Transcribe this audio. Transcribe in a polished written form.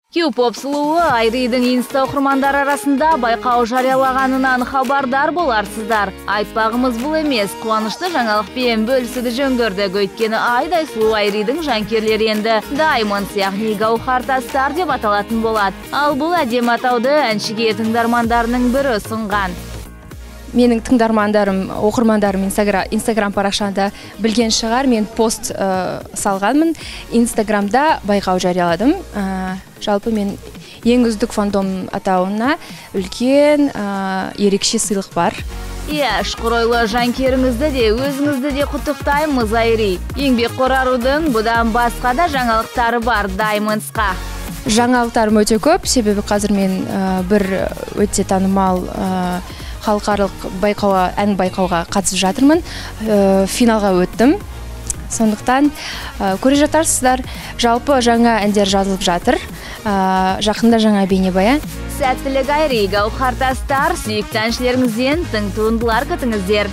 Q-pop сұлуы Айридің инста оқырмандары арасында байқау жариялағанынан хабардар боларсыздар. Айтпағымыз бұл емес, қуанышты жаңалықпен бөлісуді жөн көрдік. Өйткені айдай сұлу Айридің жанкерлері енді Diamond яғни гауһартастар деп аталатын болады. Ал бұл әдемі атауды әншіге тыңдармандарының бірі ұсынған. Менің тыңдармандарым, оқырмандарым Инстаграм парақшамда білген шығар, мен пост салғанмын. Инстаграмда байқау жарияладым. Жалпы мен ең үздік фандом атауына үлкен ерекше сыйлық бар. Шұқыр ойлы жанкеріңізді де, өзіңізді де құттықтаймыз, Айри. Еңбекқор арудың бұдан басқа да жаңалықтары бар Diamondsқа. Жаңалықтарым өте көп, себебі қазір мен бір өте танымал халықаралық ән байқауға қатысып жатырмын. Финалға өттім. Сондықтан көре жатарсыздар. Жалпы жаңа әндер жазылып жатыр. Жақында жаңа бейнебаян. Сәттілік, Айри, гауһартастар, сүйікті әншілеріңізден тың туындылар күтіңіздер.